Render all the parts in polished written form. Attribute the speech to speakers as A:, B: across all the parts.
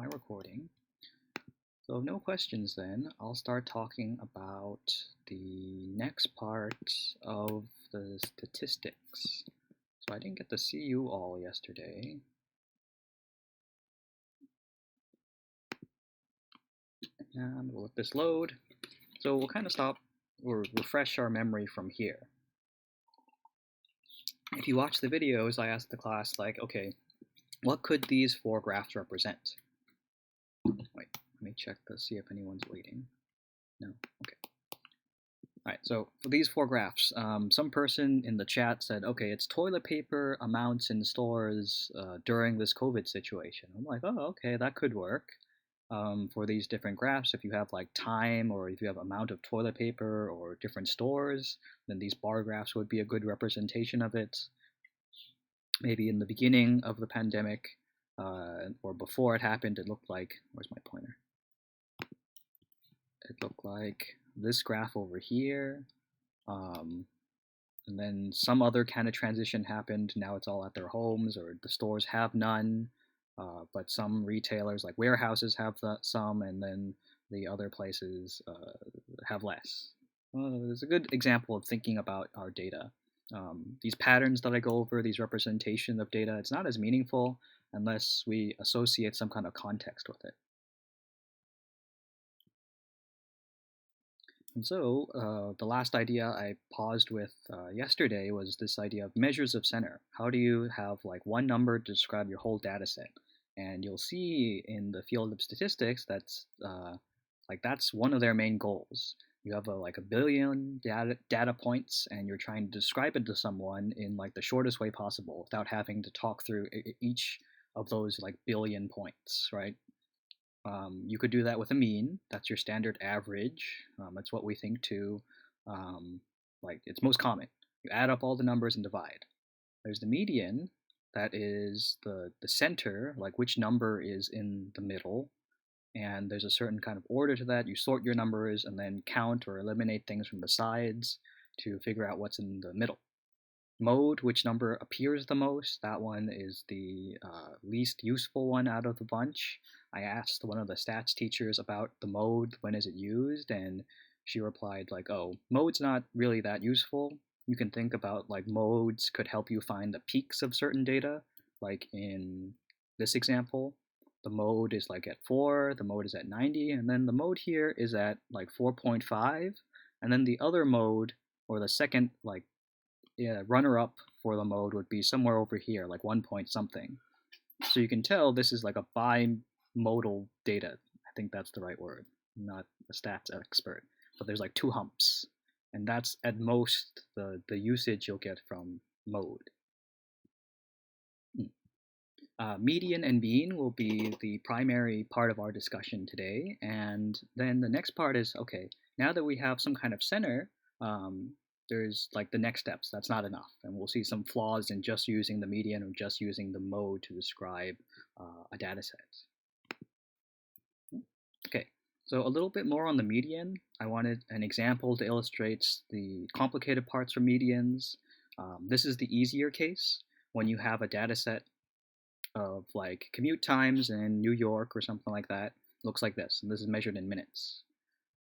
A: recording. So if no questions then, I'll start talking about the next part of the statistics. So I didn't get to see you all yesterday. And we'll let this load. So we'll kind of stop or refresh our memory from here. If you watch the videos, I asked the class, like, okay, what could these four graphs represent? Wait, let me check to see if anyone's waiting. No? Okay. All right, so for these four graphs, some person in the chat said, okay, it's toilet paper amounts in stores during this COVID situation. I'm like, oh, okay, that could work. For these different graphs, if you have like time or if you have amount of toilet paper or different stores, then these bar graphs would be a good representation of it. Maybe in the beginning of the pandemic or before it happened, it looked like, where's my pointer? It looked like this graph over here. And then some other kind of transition happened. Now it's all at their homes, or the stores have none. But some retailers, like warehouses, have some, and then the other places have less. It's a good example of thinking about our data. These patterns that I go over, these representation of data, it's not as meaningful unless we associate some kind of context with it. And so the last idea I paused with yesterday was this idea of measures of center. How do you have like one number to describe your whole data set? And you'll see in the field of statistics that's one of their main goals. You have like a billion data points, and you're trying to describe it to someone in like the shortest way possible without having to talk through each of those like billion points, right? You could do that with a mean. That's your standard average. That's what we think too. Like it's most common. You add up all the numbers and divide. There's the median. That is the center, like which number is in the middle. And there's a certain kind of order to that. You sort your numbers and then count or eliminate things from the sides to figure out what's in the middle. Mode, which number appears the most, that one is the least useful one out of the bunch. I asked one of the stats teachers about the mode, when is it used, and she replied like, oh, mode's not really that useful. You can think about like modes could help you find the peaks of certain data, like in this example. The mode is like at 4, the mode is at 90, and then the mode here is at like 4.5, and then the other mode, or the second like runner-up for the mode would be somewhere over here, like 1 point something. So you can tell this is like a bimodal data. I think that's the right word. I'm not a stats expert, but there's like 2 humps, and that's at most the usage you'll get from mode. Median and mean will be the primary part of our discussion today, and then the next part is, okay, now that we have some kind of center, there's like the next steps. That's not enough, and we'll see some flaws in just using the median or just using the mode to describe a data set. Okay, so a little bit more on the median. I wanted an example to illustrate the complicated parts for medians. This is the easier case when you have a data set of like commute times in New York or something like that. Looks like this, and this is measured in minutes.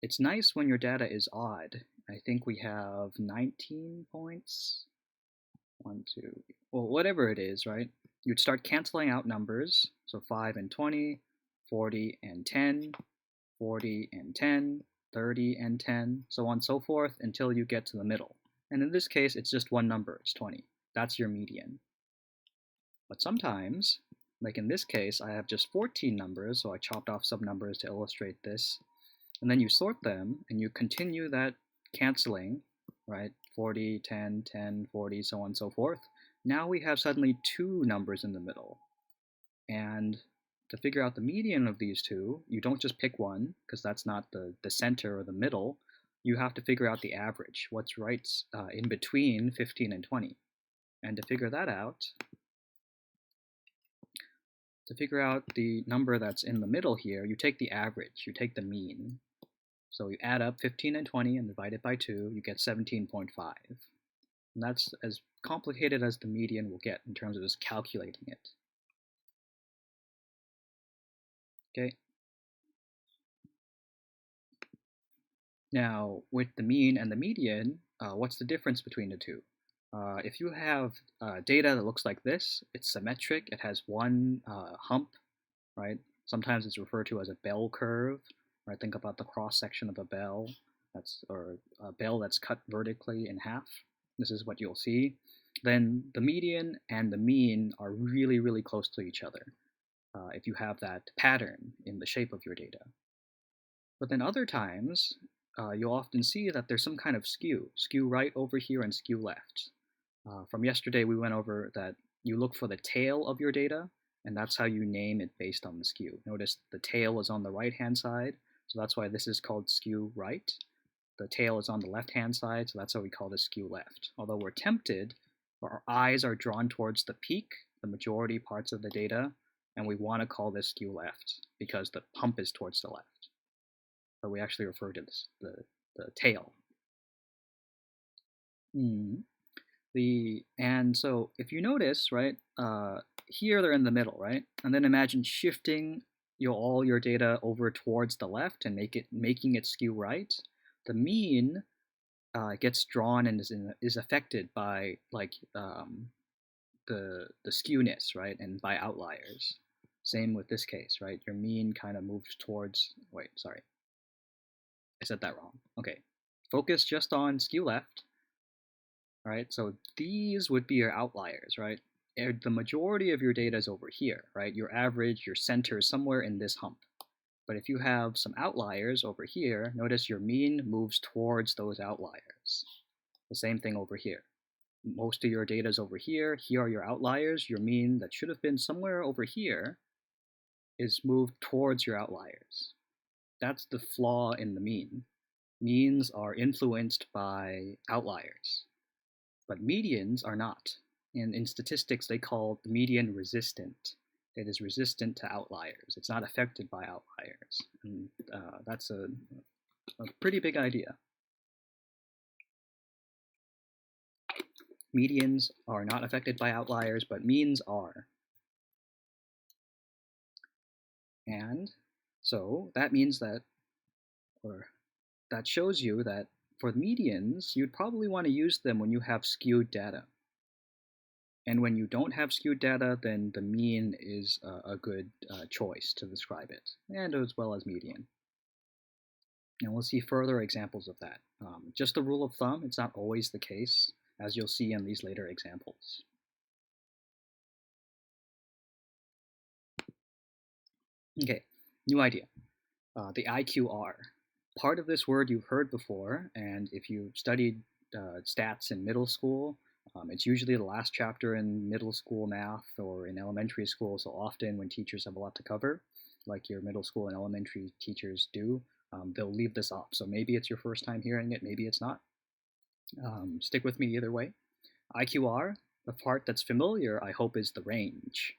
A: It's nice when your data is odd. I think we have 19 points. 1, 2, well, whatever it is, right? You'd start canceling out numbers. So 5 and 20, 40 and 10, 40 and 10, 30 and 10, so on and so forth until you get to the middle. And in this case, it's just one number, it's 20. That's your median. But sometimes, like in this case, I have just 14 numbers, so I chopped off some numbers to illustrate this. And then you sort them, and you continue that canceling, right? 40, 10, 10, 40, so on and so forth. Now we have suddenly 2 numbers in the middle. And to figure out the median of these 2, you don't just pick one, because that's not the center or the middle. You have to figure out the average, what's right in between 15 and 20. And to figure that out, the number that's in the middle here, you take the average, you take the mean. So you add up 15 and 20 and divide it by 2, you get 17.5. And that's as complicated as the median will get in terms of just calculating it. Okay. Now, with the mean and the median, what's the difference between the two? If you have data that looks like this, it's symmetric, it has one hump, right? Sometimes it's referred to as a bell curve, right? Think about the cross section of a bell, or a bell that's cut vertically in half. This is what you'll see. Then the median and the mean are really, really close to each other if you have that pattern in the shape of your data. But then other times, you'll often see that there's some kind of skew right over here and skew left. From yesterday, we went over that you look for the tail of your data, and that's how you name it based on the skew. Notice the tail is on the right-hand side, so that's why this is called skew right. The tail is on the left-hand side, so that's how we call this skew left. Although we're tempted, our eyes are drawn towards the peak, the majority parts of the data, and we want to call this skew left because the hump is towards the left. But we actually refer to this, the tail. And so if you notice, right, here they're in the middle, right? And then imagine shifting all your data over towards the left and making it skew right. The mean gets drawn and is affected by like the skewness, right, and by outliers. Same with this case, right? Your mean kind of moves towards. Wait, sorry, I said that wrong. Okay, focus just on skew left. All right, so these would be your outliers, right? The majority of your data is over here, right? Your average, your center is somewhere in this hump. But if you have some outliers over here, notice your mean moves towards those outliers. The same thing over here. Most of your data is over here. Here are your outliers. Your mean that should have been somewhere over here is moved towards your outliers. That's the flaw in the mean. Means are influenced by outliers, but medians are not. And in statistics, they call the median resistant. It is resistant to outliers. It's not affected by outliers. And that's a pretty big idea. Medians are not affected by outliers, but means are. And so that means that, or that shows you that for medians, you'd probably want to use them when you have skewed data. And when you don't have skewed data, then the mean is a good choice to describe it, and as well as median. And we'll see further examples of that. Just a rule of thumb, it's not always the case, as you'll see in these later examples. Okay, new idea. The IQR. Part of this word you've heard before, and if you studied stats in middle school, it's usually the last chapter in middle school math or in elementary school, so often when teachers have a lot to cover, like your middle school and elementary teachers do, they'll leave this off. So maybe it's your first time hearing it, maybe it's not. Stick with me either way. IQR, the part that's familiar, I hope, is the range.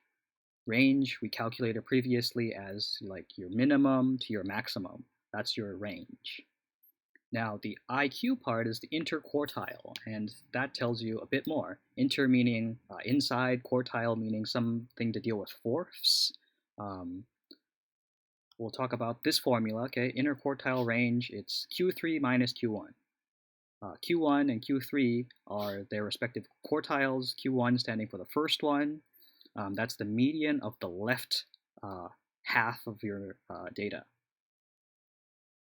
A: Range, we calculated previously as like your minimum to your maximum. That's your range. Now, the IQ part is the interquartile, and that tells you a bit more. Inter meaning inside, quartile meaning something to deal with fourths. We'll talk about this formula, okay? Interquartile range, it's Q3 minus Q1. Q1 and Q3 are their respective quartiles, Q1 standing for the first one. That's the median of the left half of your data,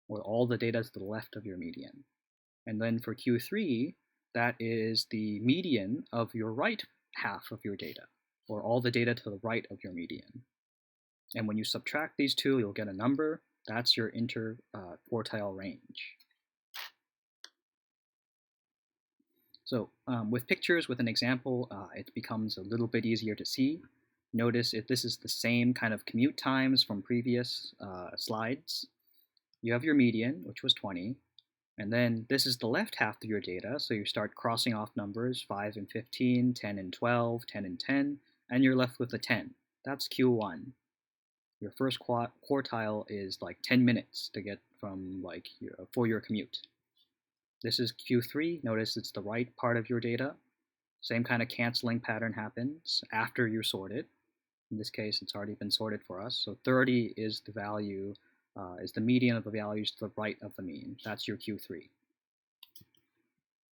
A: or all the data to the left of your median. And then for Q3, that is the median of your right half of your data, or all the data to the right of your median. And when you subtract these two, you'll get a number. That's your interquartile range. So with pictures, with an example, it becomes a little bit easier to see. Notice if this is the same kind of commute times from previous slides. You have your median, which was 20, and then this is the left half of your data, so you start crossing off numbers, 5 and 15, 10 and 12, 10 and 10, and you're left with a 10. That's Q1. Your first quartile is like 10 minutes to get from for your commute. This is Q3. Notice it's the right part of your data. Same kind of canceling pattern happens after you're sorted. In this case, it's already been sorted for us. So 30 is the value, is the median of the values to the right of the mean. That's your Q3.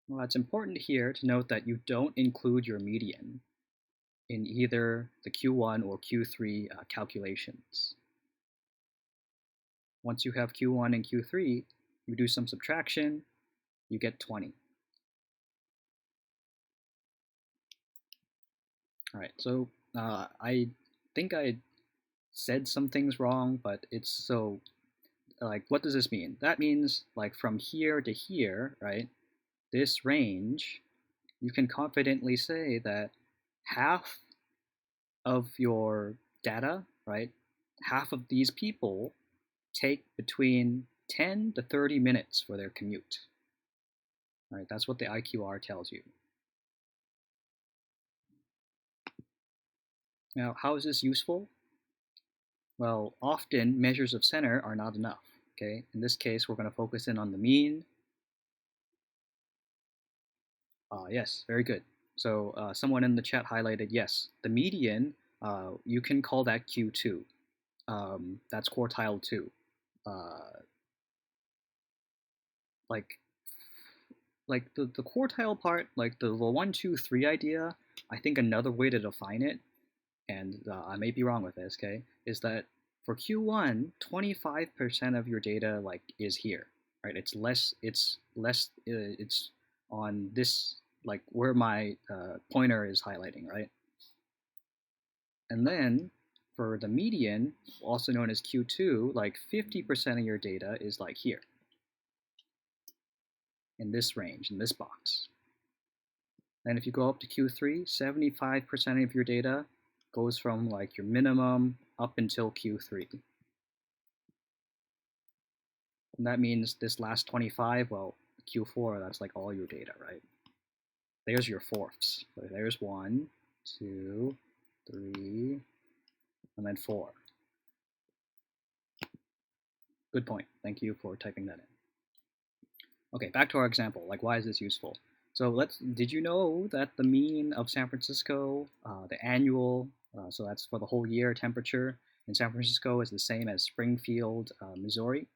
A: Well, it's important here to note that you don't include your median in either the Q1 or Q3 calculations. Once you have Q1 and Q3, you do some subtraction, you get 20. All right, so I think I said some things wrong, but it's so, like, what does this mean? That means, like, from here to here, right, this range, you can confidently say that half of your data, right, half of these people take between 10 to 30 minutes for their commute. All right, that's what the IQR tells you. Now, how is this useful? Well, often measures of center are not enough. Okay, in this case, we're going to focus in on the mean. Yes, very good. So someone in the chat highlighted, yes, the median, you can call that Q2. That's quartile 2. Like the quartile part, like the 1, 2, 3 idea, I think another way to define it, and I may be wrong with this, okay, is that for Q1, 25% of your data like is here, right? It's on this, like where my pointer is highlighting, right? And then for the median, also known as Q2, like 50% of your data is like here, in this range, in this box. And if you go up to Q3, 75% of your data goes from like your minimum up until Q3. And that means this last 25, well, Q4, that's like all your data, right? There's your fourths. So there's 1, 2, 3, and then 4. Good point. Thank you for typing that in. Okay, back to our example. Like, why is this useful? So did you know that the mean of San Francisco, the annual, so that's for the whole year temperature in San Francisco is the same as Springfield, Missouri?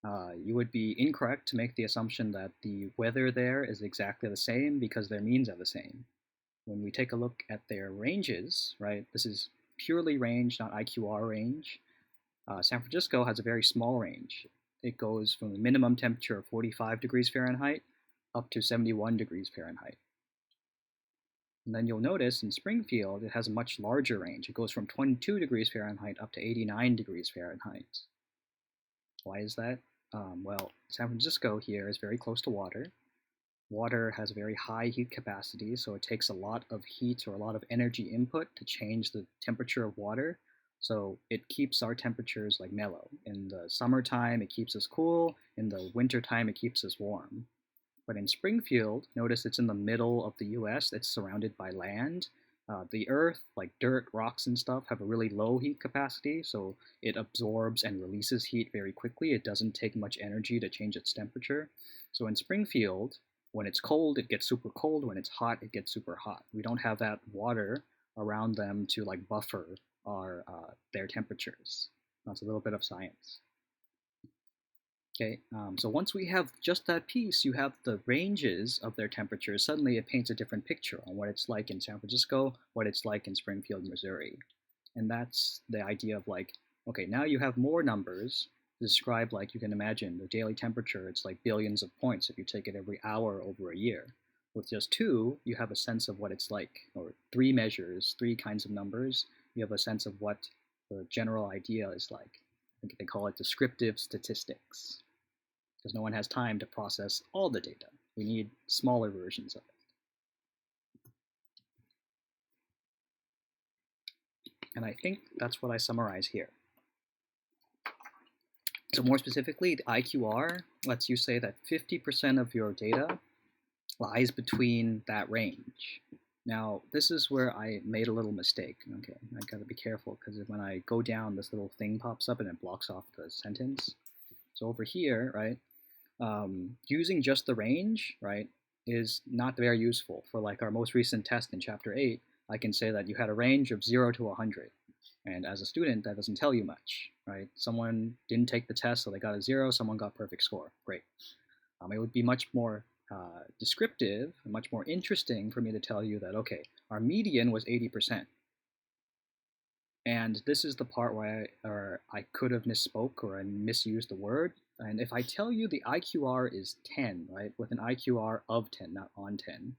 A: You would be incorrect to make the assumption that the weather there is exactly the same because their means are the same. When we take a look at their ranges, right, this is purely range, not IQR range. San Francisco has a very small range. It goes from the minimum temperature of 45 degrees Fahrenheit up to 71 degrees Fahrenheit. And then you'll notice in Springfield, it has a much larger range. It goes from 22 degrees Fahrenheit up to 89 degrees Fahrenheit. Why is that? Well, San Francisco here is very close to water. Water has a very high heat capacity, so it takes a lot of heat or a lot of energy input to change the temperature of water. So it keeps our temperatures like mellow. In the summertime, it keeps us cool. In the wintertime, it keeps us warm. But in Springfield, notice it's in the middle of the US. It's surrounded by land. The earth, like dirt, rocks, and stuff, have a really low heat capacity, so it absorbs and releases heat very quickly. It doesn't take much energy to change its temperature. So in Springfield, when it's cold, it gets super cold. When it's hot, it gets super hot. We don't have that water around them to like buffer their temperatures. That's a little bit of science. Okay, so once we have just that piece, you have the ranges of their temperatures. Suddenly it paints a different picture on what it's like in San Francisco, what it's like in Springfield, Missouri. And that's the idea of like, okay, now you have more numbers to describe, like you can imagine the daily temperature, it's like billions of points if you take it every hour over a year. With just 2, you have a sense of what it's like, or 3 measures, 3 kinds of numbers, you have a sense of what the general idea is like. I think they call it descriptive statistics, because no one has time to process all the data. We need smaller versions of it. And I think that's what I summarize here. So more specifically, the IQR lets you say that 50% of your data lies between that range. Now, this is where I made a little mistake. Okay, I gotta be careful because when I go down, this little thing pops up and it blocks off the sentence. So over here, right, using just the range, right, is not very useful. For like our most recent test in chapter 8, I can say that you had a range of 0 to 100. And as a student, that doesn't tell you much, right? Someone didn't take the test, so they got a 0, someone got perfect score. Great. It would be much more descriptive, much more interesting for me to tell you that, okay, our median was 80%. And this is the part where I could have misspoke or I misused the word. And if I tell you the IQR is 10, right, with an IQR of 10, not on 10,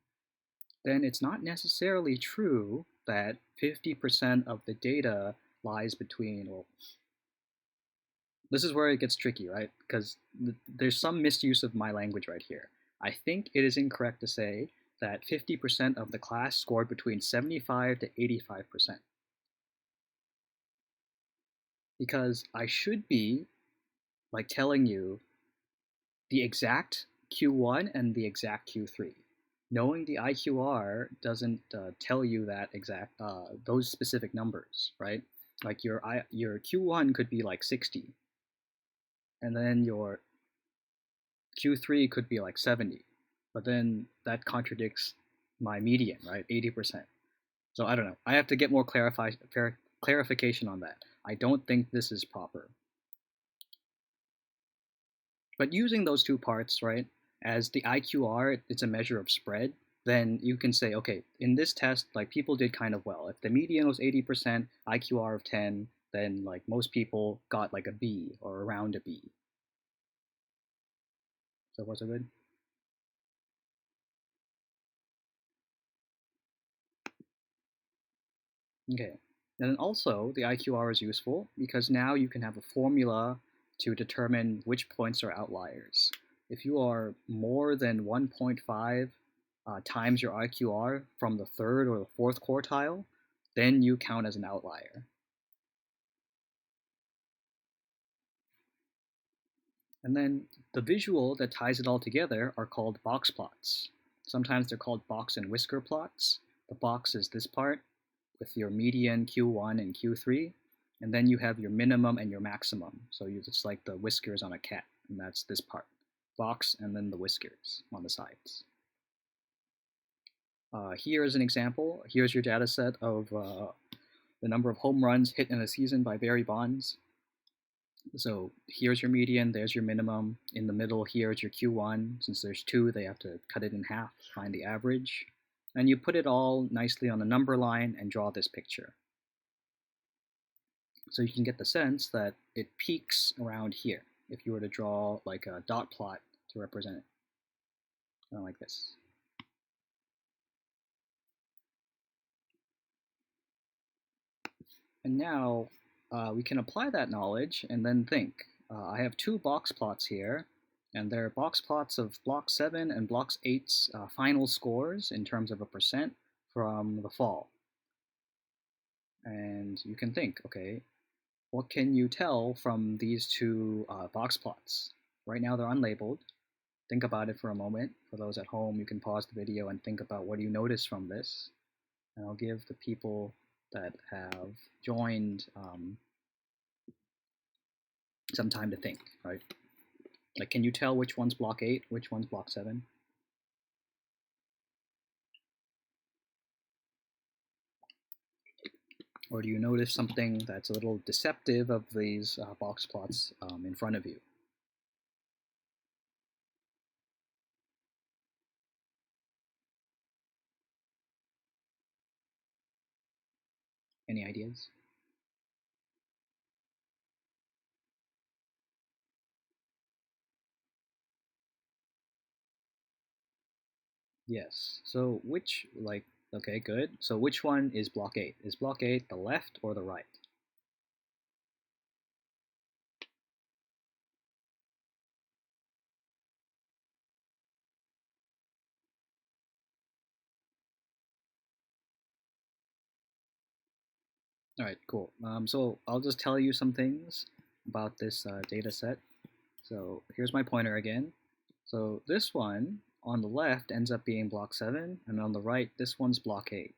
A: then it's not necessarily true that 50% of the data lies between, well, this is where it gets tricky, right? Because there's some misuse of my language right here. I think it is incorrect to say that 50% of the class scored between 75 to 85%. Because I should be like telling you the exact Q1 and the exact Q3. Knowing the IQR doesn't tell you that exact those specific numbers, right? Like your Q1 could be like 60, and then your Q3 could be like 70, but then that contradicts my median, right? 80%. So I don't know. I have to get more clarification on that. I don't think this is proper. But using those two parts, right, as the IQR, it's a measure of spread, then you can say, okay, in this test, like people did kind of well. If the median was 80%, IQR of 10, then like most people got like a B or around a B. So far so good? Okay. And then also, the IQR is useful because now you can have a formula to determine which points are outliers. If you are more than 1.5 times your IQR from the third or the fourth quartile, then you count as an outlier. And then the visual that ties it all together are called box plots. Sometimes they're called box and whisker plots. The box is this part with your median Q1 and Q3, and then you have your minimum and your maximum. So it's like the whiskers on a cat, and that's this part. Box and then the whiskers on the sides. Here is an example. Here's your data set of the number of home runs hit in a season by Barry Bonds. So here's your median, there's your minimum. In the middle, here's your Q1. Since there's two, they have to cut it in half, find the average. And you put it all nicely on the number line and draw this picture. So you can get the sense that it peaks around here if you were to draw like a dot plot to represent it. Kind of like this. And now we can apply that knowledge and then think. I have two box plots here, and they're box plots of block 7 and block 8's final scores in terms of a percent from the fall. And you can think, okay, what can you tell from these two box plots? Right now they're unlabeled. Think about it for a moment. For those at home, you can pause the video and think about what do you notice from this. And I'll give the people that have joined some time to think, right? Like, can you tell which one's block 8, which one's block 7? Or do you notice something that's a little deceptive of these box plots in front of you? Any ideas? Yes. So which, like, okay, good. So which one is block 8? Is block 8 the left or the right? All right, cool. So I'll just tell you some things about this data set. So here's my pointer again. So this one on the left ends up being block 7, and on the right, this one's block 8.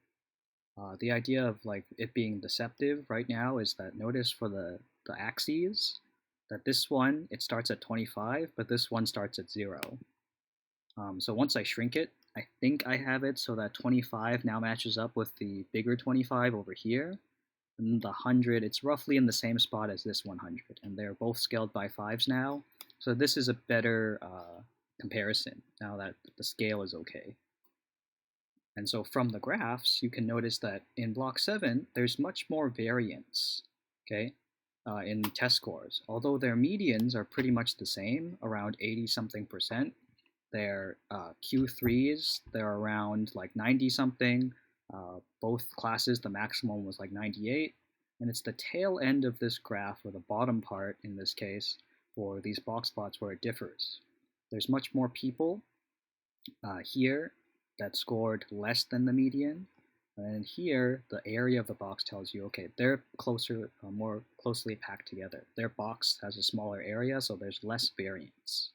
A: The idea of like it being deceptive right now is that notice for the axes that this one, it starts at 25, but this one starts at 0. So once I shrink it, I think I have it so that 25 now matches up with the bigger 25 over here. And the 100, it's roughly in the same spot as this 100. And they're both scaled by 5s now. So this is a better comparison now that the scale is okay. And so from the graphs, you can notice that in block 7, there's much more variance, okay, in test scores. Although their medians are pretty much the same, around 80-something%, their Q3s, they're around like 90-something. Both classes, the maximum was like 98. And it's the tail end of this graph, or the bottom part in this case, for these box plots where it differs. There's much more people here that scored less than the median. And here, the area of the box tells you, okay, they're closer, more closely packed together. Their box has a smaller area, so there's less variance.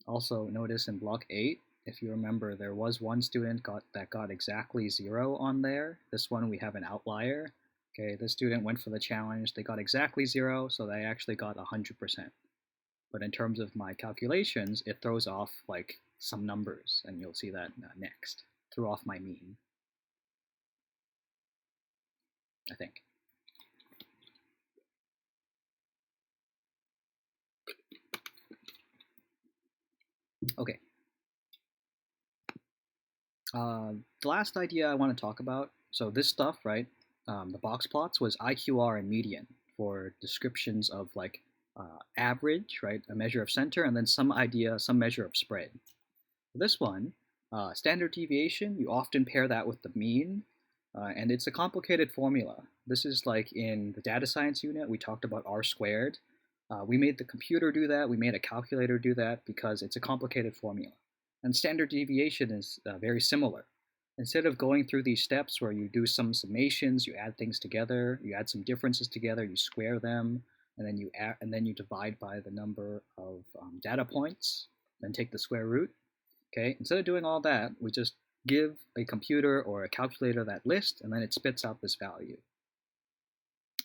A: Also, notice in block 8, if you remember, there was one student that got exactly 0 on there. This one, we have an outlier. Okay, this student went for the challenge. They got exactly 0, so they actually got 100%. But in terms of my calculations, it throws off like some numbers, and you'll see that next. Threw off my mean, I think. Okay. The last idea I want to talk about, so this stuff, right, the box plots was IQR and median for descriptions of like average, right, a measure of center, and then some measure of spread. This one, standard deviation, you often pair that with the mean, and it's a complicated formula. This is like in the data science unit, we talked about R squared. We made the computer do that, we made a calculator do that because it's a complicated formula. And standard deviation is very similar. Instead of going through these steps where you do some summations, you add things together, you add some differences together, you square them, and then you divide by the number of data points, then take the square root. Okay, instead of doing all that, we just give a computer or a calculator that list, and then it spits out this value.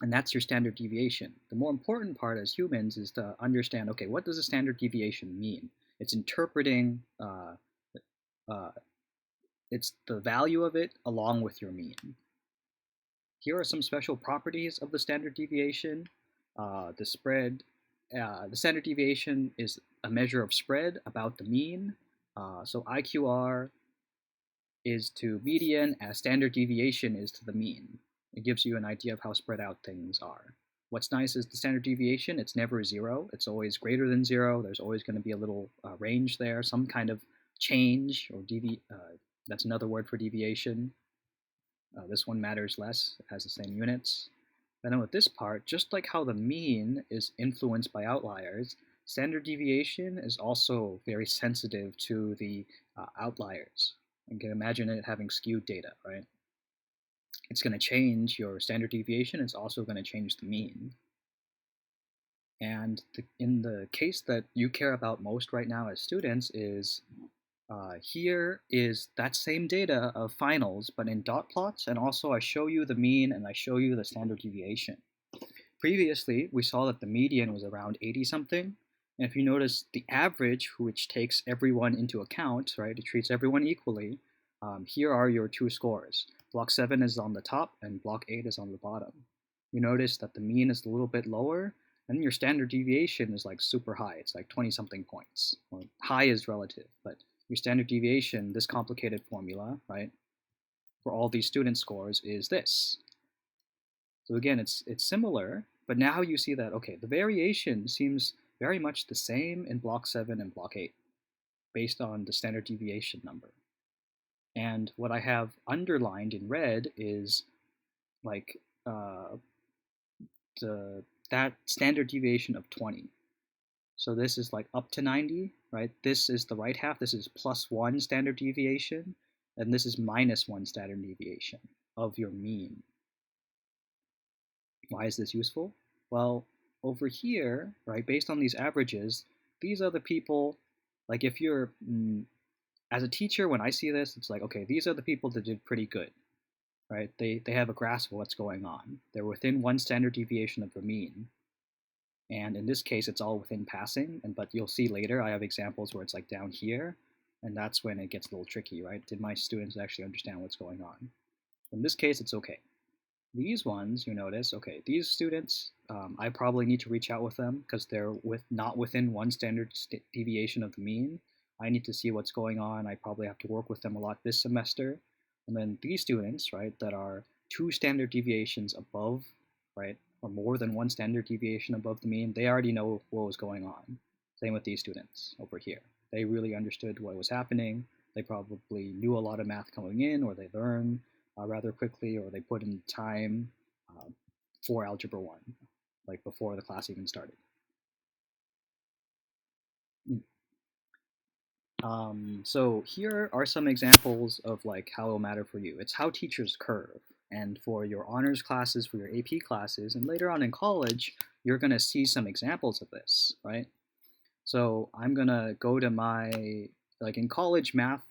A: And that's your standard deviation. The more important part as humans is to understand, okay, what does a standard deviation mean? It's interpreting, it's the value of it along with your mean. Here are some special properties of the standard deviation. The standard deviation is a measure of spread about the mean. So IQR is to median as standard deviation is to the mean. It gives you an idea of how spread out things are. What's nice is the standard deviation, it's never 0. It's always greater than 0. There's always going to be a little range there, some kind of change, or that's another word for deviation. This one matters less, it has the same units. And then with this part, just like how the mean is influenced by outliers, standard deviation is also very sensitive to the outliers. You can imagine it having skewed data, right? It's going to change your standard deviation. It's also going to change the mean. And in the case that you care about most right now as students is here is that same data of finals, but in dot plots, and also I show you the mean and I show you the standard deviation. Previously, we saw that the median was around 80-something, and if you notice the average, which takes everyone into account, right, it treats everyone equally, here are your two scores. Block 7 is on the top, and block 8 is on the bottom. You notice that the mean is a little bit lower, and your standard deviation is like super high. It's like 20-something points. Well, high is relative, but your standard deviation, this complicated formula, right, for all these student scores is this. So again, it's similar, but now you see that, okay, the variation seems very much the same in block 7 and block 8, based on the standard deviation number. And what I have underlined in red is like that standard deviation of 20. So this is like up to 90, right? This is the right half. This is +1 standard deviation, and this is -1 standard deviation of your mean. Why is this useful? Well, over here, right, based on these averages, these are the people, like if you're, as a teacher, when I see this, it's like, okay, these are the people that did pretty good, right? They have a grasp of what's going on. They're within 1 standard deviation of the mean. And in this case, it's all within passing, but you'll see later I have examples where it's like down here. And that's when it gets a little tricky, right? Did my students actually understand what's going on? In this case, it's okay. These ones, you notice, okay, these students, I probably need to reach out with them because they're not within one standard deviation of the mean. I need to see what's going on. I probably have to work with them a lot this semester. And then these students, right, that are 2 standard deviations above, right, or more than 1 standard deviation above the mean, they already know what was going on. Same with these students over here. They really understood what was happening. They probably knew a lot of math coming in, or they learned rather quickly, or they put in time for Algebra 1, like before the class even started. So here are some examples of like how it'll matter for you. It's how teachers curve. And for your honors classes, for your AP classes, and later on in college, you're going to see some examples of this, right? So I'm going to go to my, like in college math,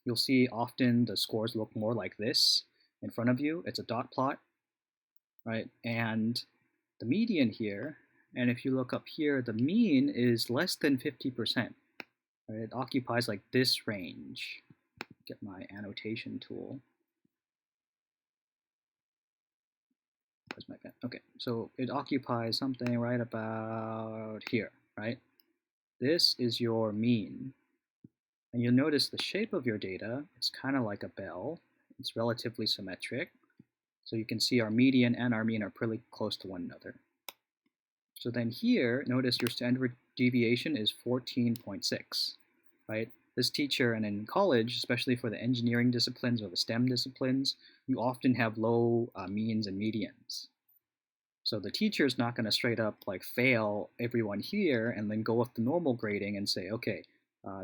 A: you'll see often the scores look more like this in front of you. It's a dot plot, right? And the median here, and if you look up here, the mean is less than 50%. Right? It occupies like this range. Get my annotation tool. Where's my pen? Okay, so it occupies something right about here, right? This is your mean. And you'll notice the shape of your data, it's kind of like a bell. It's relatively symmetric. So you can see our median and our mean are pretty close to one another. So then here, notice your standard deviation is 14.6, right? This teacher, and in college, especially for the engineering disciplines or the STEM disciplines, you often have low means and medians. So the teacher is not going to straight up like fail everyone here and then go with the normal grading and say, okay,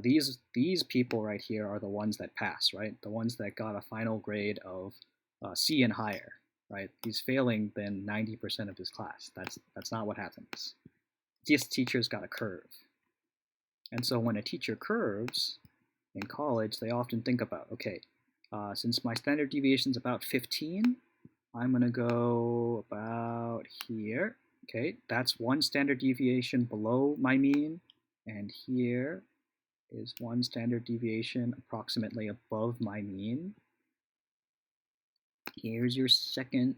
A: these people right here are the ones that pass, right? The ones that got a final grade of C and higher, right? He's failing then 90% of his class. That's not what happens. This teacher's got a curve. And so when a teacher curves in college, they often think about, okay, since my standard deviation is about 15, I'm going to go about here. Okay, that's 1 standard deviation below my mean, and here is 1 standard deviation approximately above my mean. Here's your second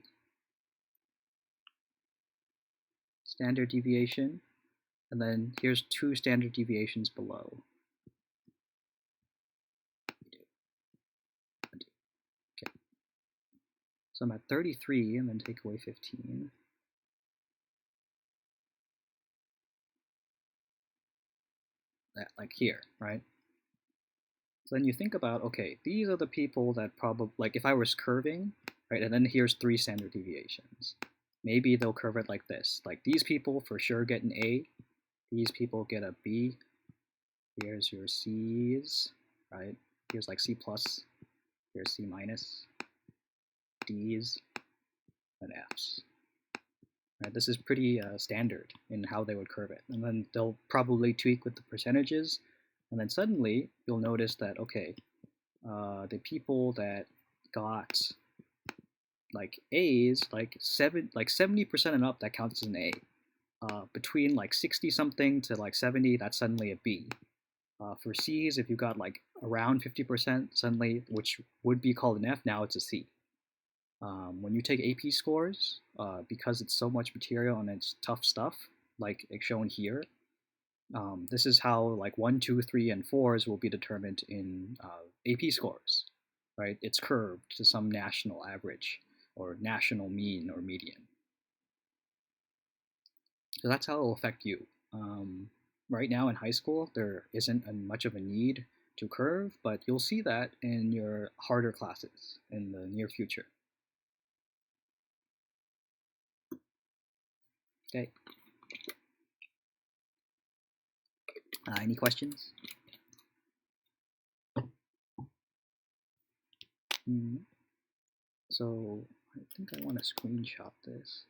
A: standard deviation, and then here's 2 standard deviations below. Okay, so I'm at 33, and then take away 15. That, like here, right? So then you think about, okay, these are the people that probably, like if I was curving, right, and then here's 3 standard deviations. Maybe they'll curve it like this. Like these people for sure get an A, these people get a B, here's your C's, right? Here's like C plus, here's C minus, D's, and F's. Right, this is pretty standard in how they would curve it. And then they'll probably tweak with the percentages, and then suddenly you'll notice that, okay, the people that got like A's, like 70% and up, that counts as an A. Between like 60 something to like 70, that's suddenly a B. For C's, if you got like around 50% suddenly, which would be called an F, now it's a C. When you take AP scores, because it's so much material and it's tough stuff, like it's shown here, this is how like 1, 2, 3, and 4s will be determined in AP scores, right? It's curved to some national average or national mean or median. So that's how it will affect you. Right now in high school, there isn't much of a need to curve, but you'll see that in your harder classes in the near future. Okay. Any questions? So I think I want to screenshot this.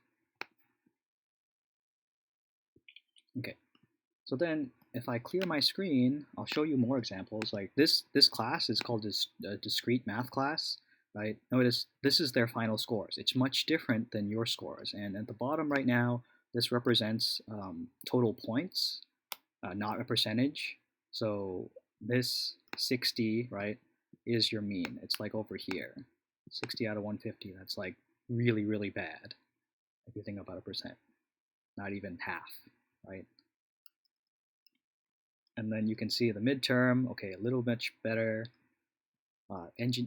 A: Okay. So then if I clear my screen, I'll show you more examples. Like this class is called a discrete math class, right? Notice this is their final scores. It's much different than your scores. And at the bottom right now, this represents total points, not a percentage. So this 60, right, is your mean. It's like over here. 60 out of 150, that's like really, really bad if you think about a percent. Not even half, right? And then you can see the midterm, okay, a little much better.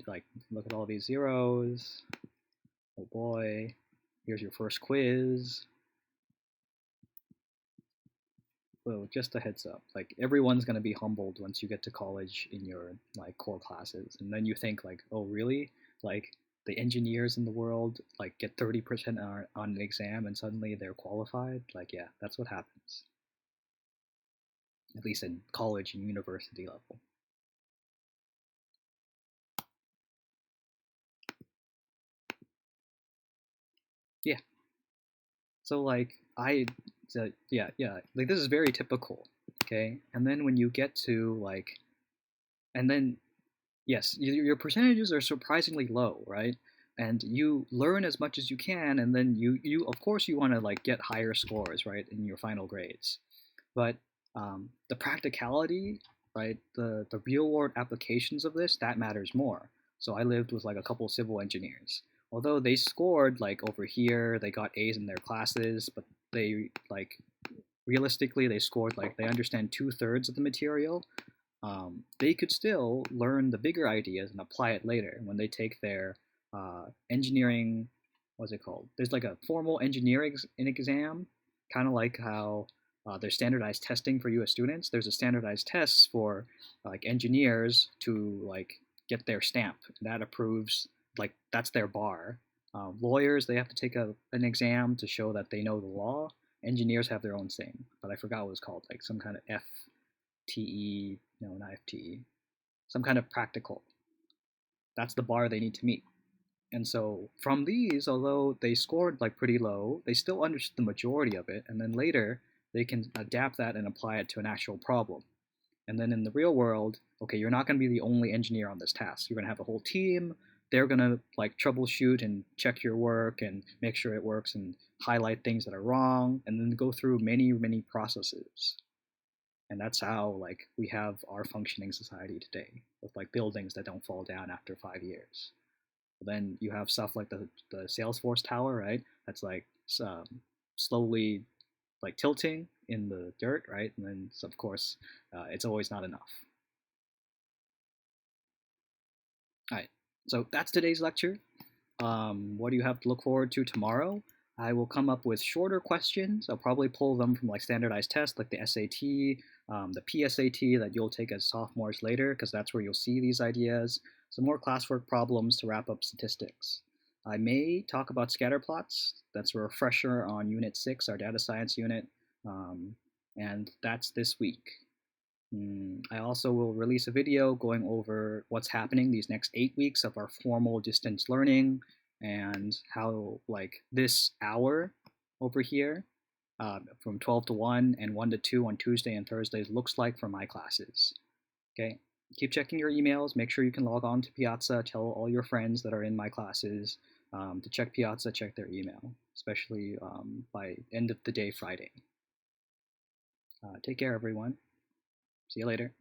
A: Like, look at all these zeros. Oh boy, here's your first quiz. So just a heads up, like everyone's gonna be humbled once you get to college in your like core classes, and then you think like, oh really? Like the engineers in the world like get 30% on an exam and suddenly they're qualified? Like yeah, that's what happens. At least in college and university level. Yeah. So like yeah, like this is very typical. Okay, and then when you get to like, and then yes, your percentages are surprisingly low, right? And you learn as much as you can, and then you of course you want to like get higher scores, right, in your final grades. But the practicality, right, the real world applications of this that matters more. So I lived with like a couple civil engineers. Although they scored like over here, they got A's in their classes, but they like realistically they scored like they understand 2/3 of the material. They could still learn the bigger ideas and apply it later when they take their engineering. What's it called? There's like a formal engineering exam, kind of like how there's standardized testing for U.S. students. There's a standardized tests for like engineers to like get their stamp that approves like that's their bar. Lawyers they have to take an exam to show that they know the law. Engineers have their own thing, but I forgot what it was called, like some kind of FTE, no, not FTE, some kind of practical. That's the bar they need to meet. And so from these, although they scored like pretty low, they still understood the majority of it. And then later, they can adapt that and apply it to an actual problem. And then in the real world, okay, you're not going to be the only engineer on this task. You're going to have a whole team. They're going to like troubleshoot and check your work and make sure it works and highlight things that are wrong and then go through many, many processes. And that's how like we have our functioning society today with like buildings that don't fall down after 5 years. But then you have stuff like the Salesforce tower, right? That's like um, slowly like tilting in the dirt, right? And then of course it's always not enough. All right, so that's today's lecture. What do you have to look forward to tomorrow? I will come up with shorter questions. I'll probably pull them from like standardized tests like the SAT, the PSAT that you'll take as sophomores later, because that's where you'll see these ideas. Some more classwork problems to wrap up statistics. I may talk about scatter plots. That's a refresher on Unit 6, our data science unit. And that's this week. I also will release a video going over what's happening these next 8 weeks of our formal distance learning and how like this hour over here from 12 to 1 and 1 to 2 on Tuesday and Thursdays looks like for my classes. Okay, keep checking your emails. Make sure you can log on to Piazza. Tell all your friends that are in my classes to check Piazza, check their email, especially by end of the day Friday. Take care, everyone. See you later.